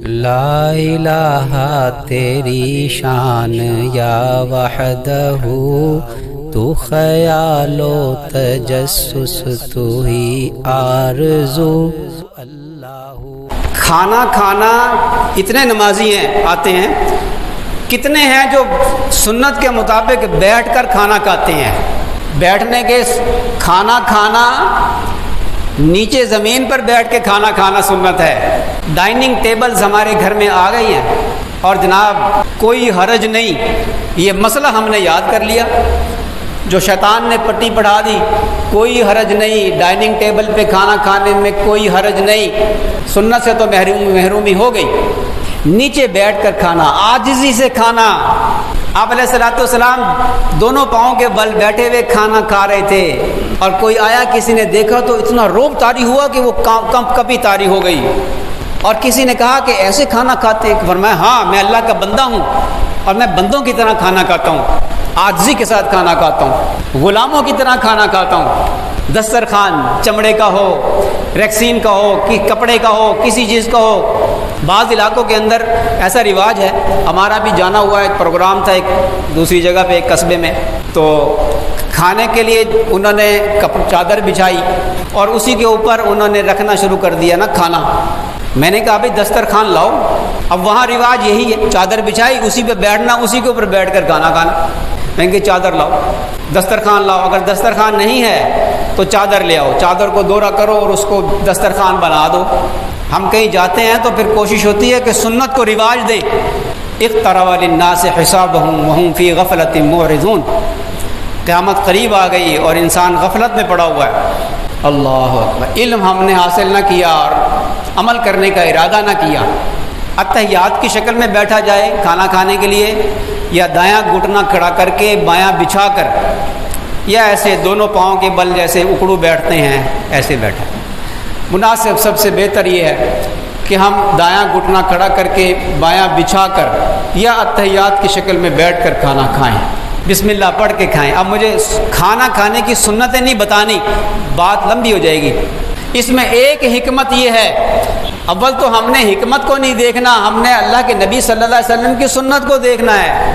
لا الہ تیری شان یا وحدہ، تو خیال و تجسس تو ہی آرزو۔ کھانا کھانا اتنے نمازی ہیں آتے ہیں، کتنے ہیں جو سنت کے مطابق بیٹھ کر کھانا کھاتے ہیں؟ بیٹھنے کے کھانا کھانا، نیچے زمین پر بیٹھ کے کھانا کھانا سنت ہے۔ ڈائننگ ٹیبلز ہمارے گھر میں آ گئی ہیں اور جناب کوئی حرج نہیں، یہ مسئلہ ہم نے یاد کر لیا، جو شیطان نے پٹی پڑھا دی، کوئی حرج نہیں، ڈائننگ ٹیبل پہ کھانا کھانے میں کوئی حرج نہیں، سنت سے تو محرومی ہو گئی۔ نیچے بیٹھ کر کھانا، عاجزی سے کھانا۔ آپ علیہ الصلوۃ والسلام دونوں پاؤں کے بل بیٹھے ہوئے کھانا کھا رہے تھے، اور کوئی آیا، کسی نے دیکھا تو اتنا روب طاری ہوا کہ وہ کپی طاری ہو گئی، اور کسی نے کہا کہ ایسے کھانا کھاتے؟ فرمایا ہاں، میں اللہ کا بندہ ہوں اور میں بندوں کی طرح کھانا کھاتا ہوں، عاجزی کے ساتھ کھانا کھاتا ہوں، غلاموں کی طرح کھانا کھاتا ہوں۔ دسترخوان چمڑے کا ہو، ریکسین کا ہو، کپڑے کا ہو، کسی چیز کا ہو۔ بعض علاقوں کے اندر ایسا رواج ہے، ہمارا بھی جانا ہوا ایک پروگرام تھا ایک دوسری جگہ پہ، ایک قصبے میں، تو کھانے کے لیے انہوں نے چادر بچھائی اور اسی کے اوپر انہوں نے رکھنا شروع کر دیا نا کھانا۔ میں نے کہا بھائی دسترخوان لاؤ، اب وہاں رواج یہی ہے، چادر بچھائی، اسی پہ بیٹھنا، اسی کے اوپر بیٹھ کر کھانا کھانا۔ میں نے کہا چادر لاؤ، دسترخوان لاؤ، اگر دسترخوان نہیں ہے تو چادر لے آؤ، چادر کو دورہ کرو اور اس کو دسترخوان بنا دو۔ ہم کہیں جاتے ہیں تو پھر کوشش ہوتی ہے کہ سنت کو رواج دیں۔ اقترب للناس حسابهم وهم فی غفلۃ معرضون، قیامت قریب آ گئی اور انسان غفلت میں پڑا ہوا ہے۔ اللہ اکبر، علم ہم نے حاصل نہ کیا اور عمل کرنے کا ارادہ نہ کیا۔ اتحیات کی شکل میں بیٹھا جائے کھانا کھانے کے لیے، یا دایاں گھٹنا کھڑا کر کے بایاں بچھا کر، یا ایسے دونوں پاؤں کے بل جیسے اکڑو بیٹھتے ہیں ایسے بیٹھا۔ مناسب سب سے بہتر یہ ہے کہ ہم دایاں گھٹنا کھڑا کر کے بایاں بچھا کر یا اتحیات کی شکل میں بیٹھ کر کھانا کھائیں، بسم اللہ پڑھ کے کھائیں۔ اب مجھے کھانا کھانے کی سنتیں نہیں بتانی، بات لمبی ہو جائے گی۔ اس میں ایک حکمت یہ ہے، اول تو ہم نے حکمت کو نہیں دیکھنا، ہم نے اللہ کے نبی صلی اللہ علیہ وسلم کی سنت کو دیکھنا ہے،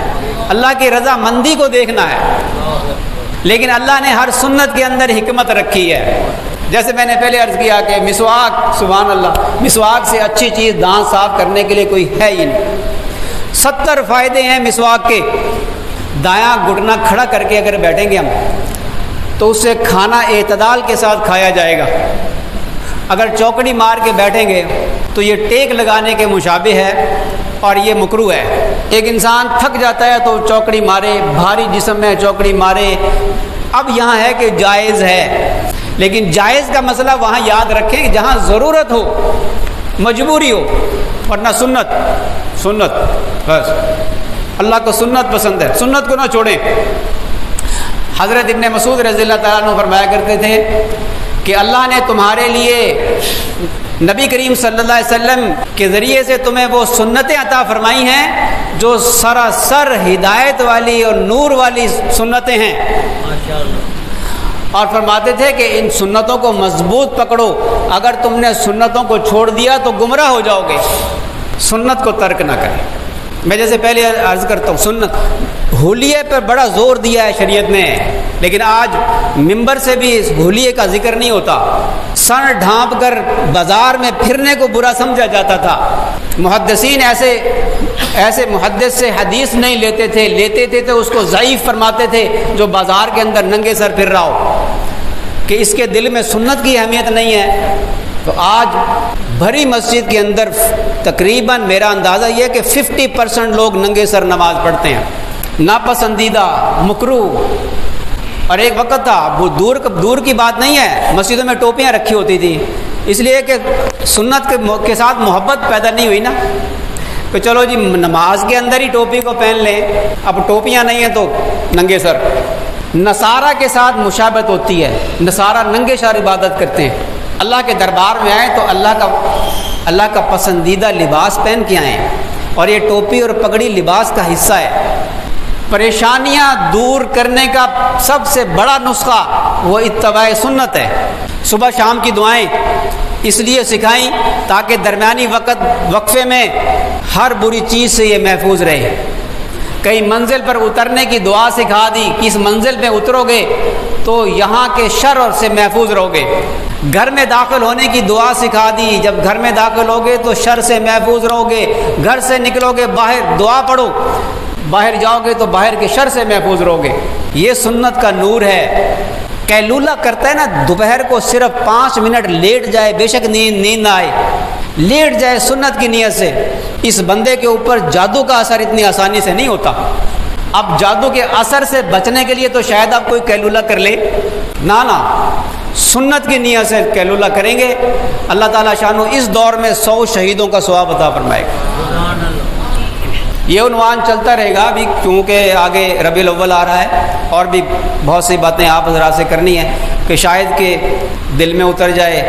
اللہ کی رضا مندی کو دیکھنا ہے۔ لیکن اللہ نے ہر سنت کے اندر حکمت رکھی ہے۔ جیسے میں نے پہلے عرض کیا کہ مسواک، سبحان اللہ، مسواک سے اچھی چیز دانت صاف کرنے کے لیے کوئی ہے ہی نہیں۔ 70 فائدے ہیں مسواک کے۔ دایاں گھٹنا کھڑا کر کے اگر بیٹھیں گے ہم تو اس سے کھانا اعتدال کے ساتھ کھایا جائے گا۔ اگر چوکڑی مار کے بیٹھیں گے تو یہ ٹیک لگانے کے مشابہ ہے اور یہ مکروہ ہے۔ ایک انسان تھک جاتا ہے تو چوکڑی مارے، بھاری جسم میں چوکڑی مارے۔ اب یہاں ہے کہ جائز ہے، لیکن جائز کا مسئلہ وہاں یاد رکھیں کہ جہاں ضرورت ہو، مجبوری ہو، ورنہ سنت بس۔ اللہ کو سنت پسند ہے، سنت کو نہ چھوڑیں۔ حضرت ابن مسعود رضی اللہ تعالیٰ عنہ فرمایا کرتے تھے کہ اللہ نے تمہارے لیے نبی کریم صلی اللہ علیہ وسلم کے ذریعے سے تمہیں وہ سنتیں عطا فرمائی ہیں جو سراسر ہدایت والی اور نور والی سنتیں ہیں، اور فرماتے تھے کہ ان سنتوں کو مضبوط پکڑو، اگر تم نے سنتوں کو چھوڑ دیا تو گمراہ ہو جاؤ گے، سنت کو ترک نہ کریں۔ میں جیسے پہلے عرض کرتا ہوں، سنت حلیے پر بڑا زور دیا ہے شریعت نے، لیکن آج ممبر سے بھی اس حلیے کا ذکر نہیں ہوتا۔ سر ڈھانپ کر بازار میں پھرنے کو برا سمجھا جاتا تھا۔ محدثین ایسے محدث سے حدیث نہیں لیتے تھے تو اس کو ضعیف فرماتے تھے جو بازار کے اندر ننگے سر پھر رہا ہو، کہ اس کے دل میں سنت کی اہمیت نہیں ہے۔ تو آج بھری مسجد کے اندر تقریباً میرا اندازہ یہ ہے کہ 50% لوگ ننگے سر نماز پڑھتے ہیں، ناپسندیدہ، مکروہ۔ اور ایک وقت تھا، وہ دور کی بات نہیں ہے، مسجدوں میں ٹوپیاں رکھی ہوتی تھیں، اس لیے کہ سنت کے ساتھ محبت پیدا نہیں ہوئی نا، کہ چلو جی نماز کے اندر ہی ٹوپی کو پہن لیں، اب ٹوپیاں نہیں ہیں تو ننگے سر۔ نصارہ کے ساتھ مشابہت ہوتی ہے، نصارہ ننگے سر عبادت کرتے ہیں۔ اللہ کے دربار میں آئیں تو اللہ کا پسندیدہ لباس پہن کے آئیں، اور یہ ٹوپی اور پگڑی لباس کا حصہ ہے۔ پریشانیاں دور کرنے کا سب سے بڑا نسخہ وہ اتباع سنت ہے۔ صبح شام کی دعائیں، اس لیے سکھائیں تاکہ درمیانی وقفے میں ہر بری چیز سے یہ محفوظ رہے۔ کئی منزل پر اترنے کی دعا سکھا دی کہ اس منزل میں اترو گے تو یہاں کے شر سے محفوظ رہو گے۔ گھر میں داخل ہونے کی دعا سکھا دی، جب گھر میں داخل ہوگے تو شر سے محفوظ رہو گے۔ گھر سے نکلو گے باہر دعا پڑھو، باہر جاؤ گے تو باہر کے شر سے محفوظ رہو گے۔ یہ سنت کا نور ہے۔ قیلولہ کرتا ہے نا، دوپہر کو صرف 5 منٹ لیٹ جائے، بے شک نیند نہ آئے، لیٹ جائے سنت کی نیت سے، اس بندے کے اوپر جادو کا اثر اتنی آسانی سے نہیں ہوتا۔ اب جادو کے اثر سے بچنے کے لیے تو شاید آپ کوئی قیلولہ کر لے، نہ سنت کی نیت سے قیلولہ کریں گے، اللہ تعالیٰ شانو اس دور میں 100 شہیدوں کا ثواب عطا فرمائے گا۔ یہ عنوان چلتا رہے گا ابھی، کیونکہ آگے ربیع الاول آ رہا ہے اور بھی بہت سی باتیں آپ حضرات سے کرنی ہے کہ شاید کہ دل میں اتر جائے،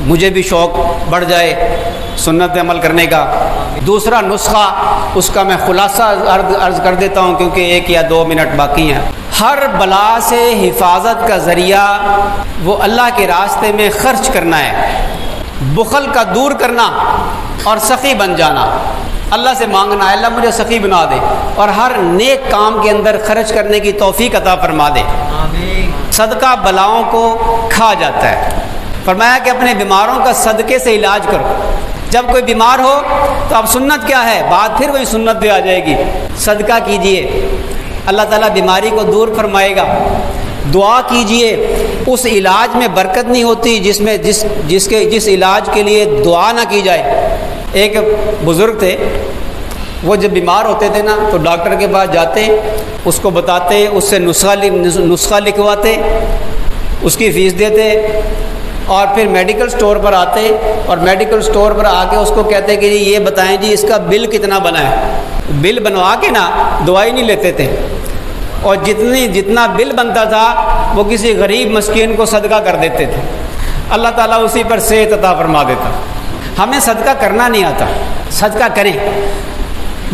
مجھے بھی شوق بڑھ جائے سنت پہ عمل کرنے کا۔ دوسرا نسخہ، اس کا میں خلاصہ عرض کر دیتا ہوں کیونکہ 1 یا 2 منٹ باقی ہیں۔ ہر بلا سے حفاظت کا ذریعہ وہ اللہ کے راستے میں خرچ کرنا ہے، بخل کا دور کرنا اور سخی بن جانا، اللہ سے مانگنا ہے اللہ مجھے سخی بنا دے اور ہر نیک کام کے اندر خرچ کرنے کی توفیق عطا فرما دے۔ صدقہ بلاؤں کو کھا جاتا ہے، فرمایا کہ اپنے بیماروں کا صدقے سے علاج کرو۔ جب کوئی بیمار ہو تو اب سنت کیا ہے، بات پھر وہی سنت پہ آ جائے گی، صدقہ کیجئے، اللہ تعالیٰ بیماری کو دور فرمائے گا۔ دعا کیجئے، اس علاج میں برکت نہیں ہوتی جس علاج کے لیے دعا نہ کی جائے۔ ایک بزرگ تھے، وہ جب بیمار ہوتے تھے نا تو ڈاکٹر کے پاس جاتے، اس کو بتاتے، اس سے نسخہ لکھواتے، اس کی فیس دیتے اور پھر میڈیکل سٹور پر آتے اور میڈیکل سٹور پر آ کے اس کو کہتے کہ جی یہ بتائیں جی اس کا بل کتنا بنا ہے۔ بل بنوا کے نا دوائی نہیں لیتے تھے، اور جتنا بل بنتا تھا وہ کسی غریب مسکین کو صدقہ کر دیتے تھے، اللہ تعالیٰ اسی پر صحت عطا فرما دیتا۔ ہمیں صدقہ کرنا نہیں آتا، صدقہ کریں۔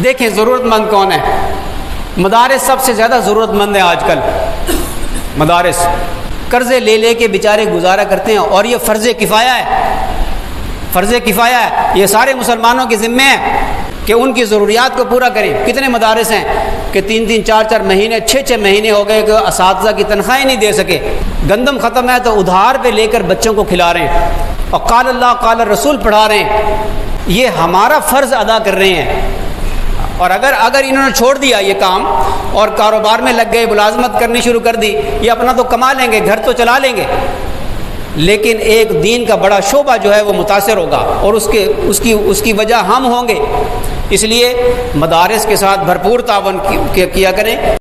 دیکھیں ضرورت مند کون ہے، مدارس سب سے زیادہ ضرورت مند ہیں آج کل۔ مدارس قرضے لے کے بیچارے گزارا کرتے ہیں، اور یہ فرض کفایہ ہے، فرض کفایہ ہے، یہ سارے مسلمانوں کے ذمے ہے کہ ان کی ضروریات کو پورا کریں۔ کتنے مدارس ہیں کہ 3 4 مہینے 6 مہینے ہو گئے کہ اساتذہ کی تنخواہیں نہیں دے سکے، گندم ختم ہے تو ادھار پہ لے کر بچوں کو کھلا رہے ہیں اور قال اللہ قال رسول پڑھا رہے ہیں۔ یہ ہمارا فرض ادا کر رہے ہیں، اور اگر انہوں نے چھوڑ دیا یہ کام اور کاروبار میں لگ گئے، ملازمت کرنی شروع کر دی، یہ اپنا تو کما لیں گے، گھر تو چلا لیں گے، لیکن ایک دین کا بڑا شعبہ جو ہے وہ متاثر ہوگا اور اس کی وجہ ہم ہوں گے۔ اس لیے مدارس کے ساتھ بھرپور تعاون کیا کریں۔